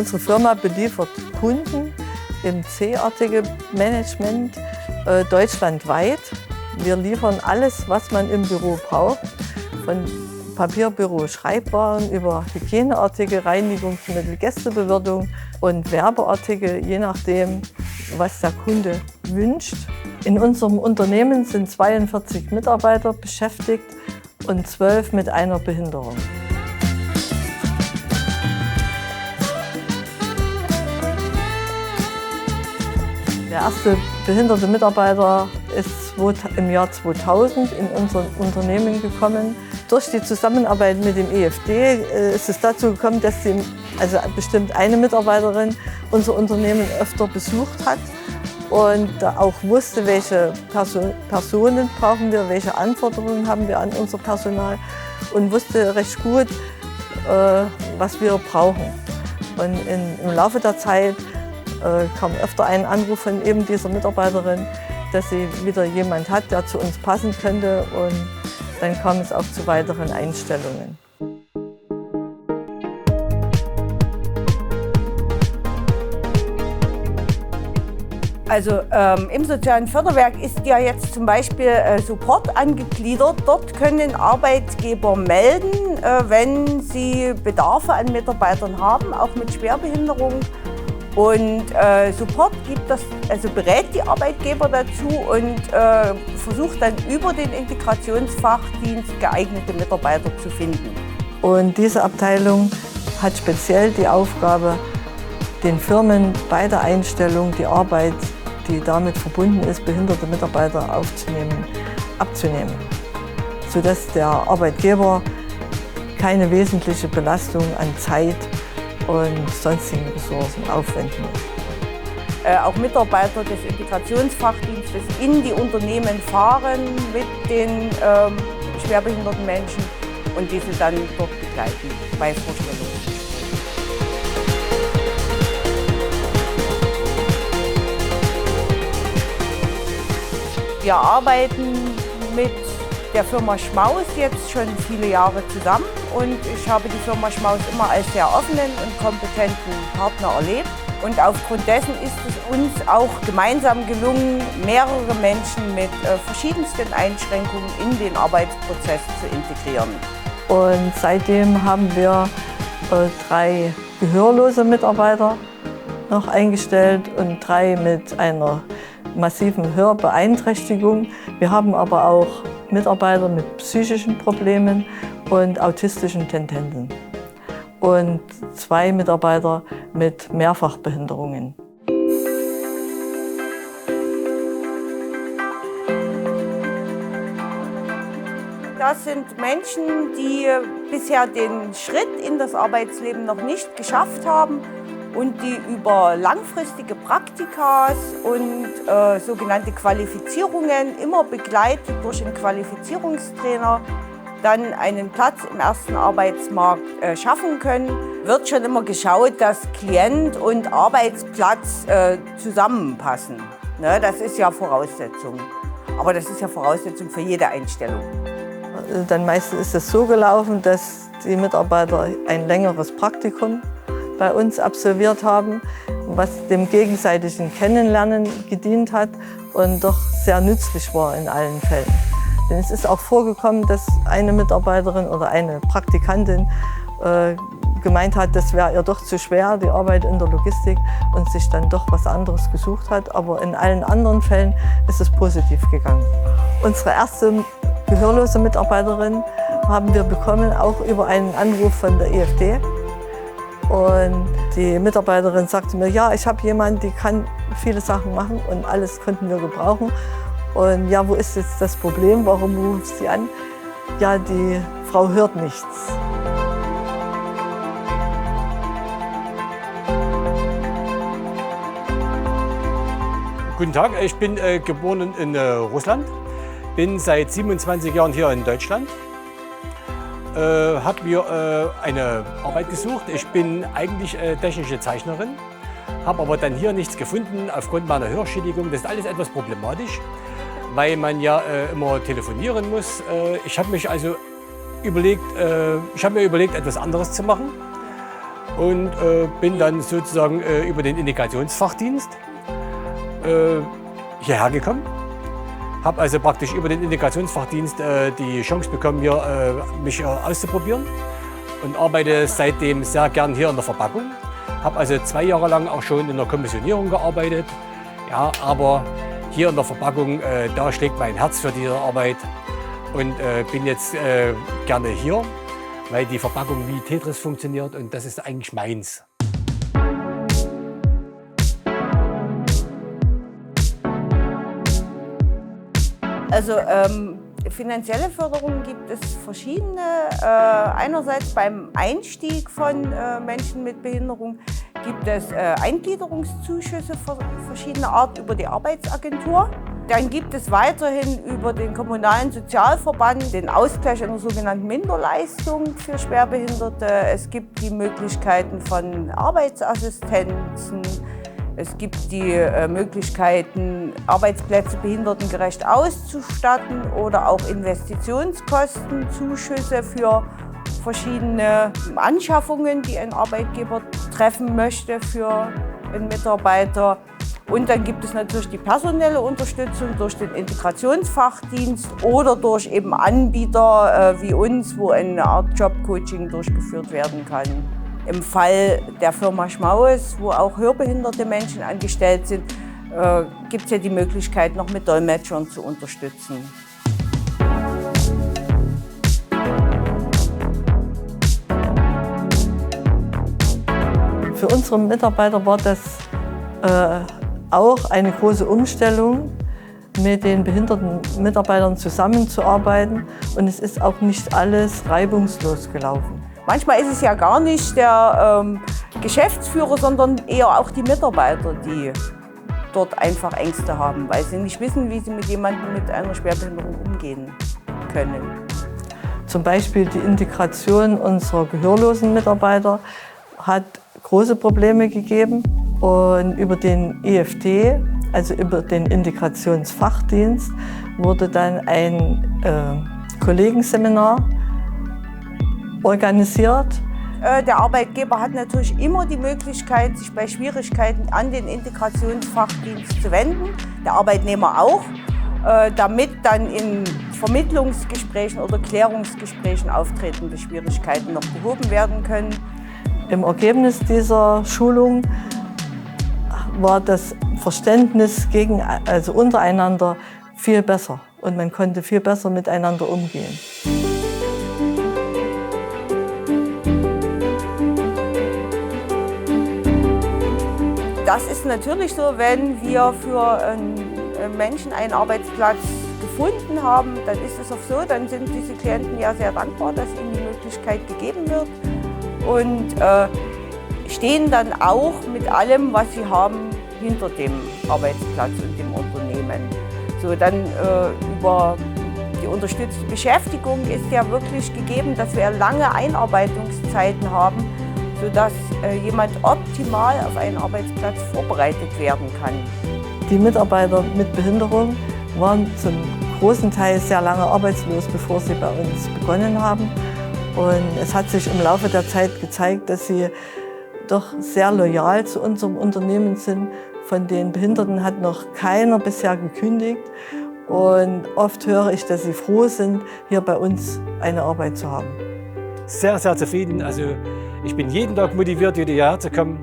Unsere Firma beliefert Kunden im C-Artikel-Management deutschlandweit. Wir liefern alles, was man im Büro braucht, von Papierbüro, Schreibwaren über Hygieneartikel, Reinigungsmittel, Gästebewirtung und Werbeartikel, je nachdem, was der Kunde wünscht. In unserem Unternehmen sind 42 Mitarbeiter beschäftigt und 12 mit einer Behinderung. Der erste behinderte Mitarbeiter ist im Jahr 2000 in unser Unternehmen gekommen. Durch die Zusammenarbeit mit dem EFD ist es dazu gekommen, dass bestimmt eine Mitarbeiterin unser Unternehmen öfter besucht hat und auch wusste, welche Personen brauchen wir, welche Anforderungen haben wir an unser Personal und wusste recht gut, was wir brauchen. Und im Laufe der Zeit kam öfter ein Anruf von eben dieser Mitarbeiterin, dass sie wieder jemand hat, der zu uns passen könnte, und dann kam es auch zu weiteren Einstellungen. Also im sozialen Förderwerk ist ja jetzt zum Beispiel Support angegliedert. Dort können Arbeitgeber melden, wenn sie Bedarfe an Mitarbeitern haben, auch mit Schwerbehinderung. Und Support berät die Arbeitgeber dazu und versucht dann über den Integrationsfachdienst geeignete Mitarbeiter zu finden. Und diese Abteilung hat speziell die Aufgabe, den Firmen bei der Einstellung die Arbeit, die damit verbunden ist, behinderte Mitarbeiter abzunehmen, sodass der Arbeitgeber keine wesentliche Belastung an Zeit und sonstigen Ressourcen aufwenden muss. Auch Mitarbeiter des Integrationsfachdienstes in die Unternehmen fahren mit den schwerbehinderten Menschen und diese dann dort begleiten bei Vorstellungen. Wir arbeiten mit der Firma Schmaus jetzt schon viele Jahre zusammen und ich habe die Firma Schmaus immer als sehr offenen und kompetenten Partner erlebt. Und aufgrund dessen ist es uns auch gemeinsam gelungen, mehrere Menschen mit verschiedensten Einschränkungen in den Arbeitsprozess zu integrieren. Und seitdem haben wir 3 gehörlose Mitarbeiter noch eingestellt und 3 mit einer massiven Hörbeeinträchtigung. Wir haben aber auch Mitarbeiter mit psychischen Problemen und autistischen Tendenzen und 2 Mitarbeiter mit Mehrfachbehinderungen. Das sind Menschen, die bisher den Schritt in das Arbeitsleben noch nicht geschafft haben und die über langfristige Praktikas und sogenannte Qualifizierungen, immer begleitet durch einen Qualifizierungstrainer, dann einen Platz im ersten Arbeitsmarkt schaffen können. Wird schon immer geschaut, dass Klient und Arbeitsplatz zusammenpassen. Ne, das ist ja Voraussetzung. Aber das ist ja Voraussetzung für jede Einstellung. Dann meistens ist es so gelaufen, dass die Mitarbeiter ein längeres Praktikum bei uns absolviert haben, was dem gegenseitigen Kennenlernen gedient hat und doch sehr nützlich war in allen Fällen. Denn es ist auch vorgekommen, dass eine Mitarbeiterin oder eine Praktikantin gemeint hat, das wäre ihr doch zu schwer, die Arbeit in der Logistik, und sich dann doch was anderes gesucht hat. Aber in allen anderen Fällen ist es positiv gegangen. Unsere erste gehörlose Mitarbeiterin haben wir bekommen, auch über einen Anruf von der EFD. Und die Mitarbeiterin sagte mir, ja, ich habe jemanden, die kann viele Sachen machen und alles konnten wir gebrauchen. Und ja, wo ist jetzt das Problem? Warum ruft sie an? Ja, die Frau hört nichts. Guten Tag, ich bin geboren in Russland, bin seit 27 Jahren hier in Deutschland. Habe mir eine Arbeit gesucht. Ich bin eigentlich technische Zeichnerin, habe aber dann hier nichts gefunden aufgrund meiner Hörschädigung. Das ist alles etwas problematisch, weil man ja immer telefonieren muss. Ich habe mir überlegt, etwas anderes zu machen und bin dann sozusagen über den Integrationsfachdienst hierher gekommen. Habe also praktisch über den Integrationsfachdienst die Chance bekommen, hier, mich auszuprobieren und arbeite seitdem sehr gern hier in der Verpackung. Habe also 2 Jahre lang auch schon in der Kommissionierung gearbeitet. Ja, aber hier in der Verpackung, da schlägt mein Herz für diese Arbeit und bin jetzt gerne hier, weil die Verpackung wie Tetris funktioniert und das ist eigentlich meins. Also finanzielle Förderungen gibt es verschiedene. Einerseits beim Einstieg von Menschen mit Behinderung gibt es Eingliederungszuschüsse verschiedener Art über die Arbeitsagentur. Dann gibt es weiterhin über den kommunalen Sozialverband den Ausgleich einer sogenannten Minderleistung für Schwerbehinderte. Es gibt die Möglichkeiten von Arbeitsassistenzen. Es gibt die Möglichkeiten, Arbeitsplätze behindertengerecht auszustatten oder auch Investitionskostenzuschüsse für verschiedene Anschaffungen, die ein Arbeitgeber treffen möchte für einen Mitarbeiter. Und dann gibt es natürlich die personelle Unterstützung durch den Integrationsfachdienst oder durch eben Anbieter wie uns, wo eine Art Jobcoaching durchgeführt werden kann. Im Fall der Firma Schmaues, wo auch hörbehinderte Menschen angestellt sind, gibt es ja die Möglichkeit, noch mit Dolmetschern zu unterstützen. Für unsere Mitarbeiter war das auch eine große Umstellung, mit den behinderten Mitarbeitern zusammenzuarbeiten. Und es ist auch nicht alles reibungslos gelaufen. Manchmal ist es ja gar nicht der Geschäftsführer, sondern eher auch die Mitarbeiter, die dort einfach Ängste haben, weil sie nicht wissen, wie sie mit jemandem mit einer Schwerbehinderung umgehen können. Zum Beispiel die Integration unserer gehörlosen Mitarbeiter hat große Probleme gegeben. Und über den IFD, also über den Integrationsfachdienst, wurde dann ein Kollegenseminar organisiert. Der Arbeitgeber hat natürlich immer die Möglichkeit, sich bei Schwierigkeiten an den Integrationsfachdienst zu wenden, der Arbeitnehmer auch, damit dann in Vermittlungsgesprächen oder Klärungsgesprächen auftretende Schwierigkeiten noch behoben werden können. Im Ergebnis dieser Schulung war das Verständnis also untereinander viel besser und man konnte viel besser miteinander umgehen. Das ist natürlich so, wenn wir für einen Menschen einen Arbeitsplatz gefunden haben, dann ist es auch so, dann sind diese Klienten ja sehr dankbar, dass ihnen die Möglichkeit gegeben wird und stehen dann auch mit allem, was sie haben, hinter dem Arbeitsplatz und dem Unternehmen. So, dann über die unterstützte Beschäftigung ist ja wirklich gegeben, dass wir lange Einarbeitungszeiten haben, sodass jemand optimal auf einen Arbeitsplatz vorbereitet werden kann. Die Mitarbeiter mit Behinderung waren zum großen Teil sehr lange arbeitslos, bevor sie bei uns begonnen haben. Und es hat sich im Laufe der Zeit gezeigt, dass sie doch sehr loyal zu unserem Unternehmen sind. Von den Behinderten hat noch keiner bisher gekündigt. Und oft höre ich, dass sie froh sind, hier bei uns eine Arbeit zu haben. Sehr, sehr zufrieden. Also ich bin jeden Tag motiviert, wieder hierher zu kommen.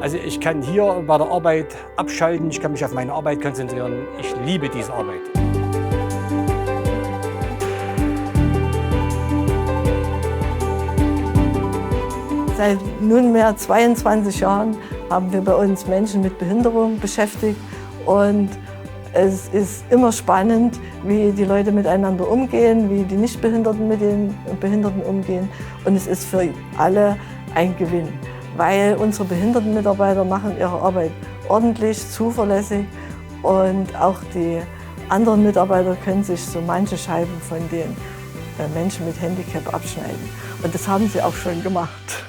Also ich kann hier bei der Arbeit abschalten, ich kann mich auf meine Arbeit konzentrieren. Ich liebe diese Arbeit. Seit nunmehr 22 Jahren haben wir bei uns Menschen mit Behinderung beschäftigt. Und es ist immer spannend, wie die Leute miteinander umgehen, wie die Nichtbehinderten mit den Behinderten umgehen. Und es ist für alle ein Gewinn, weil unsere behinderten Mitarbeiter machen ihre Arbeit ordentlich, zuverlässig und auch die anderen Mitarbeiter können sich so manche Scheiben von den Menschen mit Handicap abschneiden. Und das haben sie auch schon gemacht.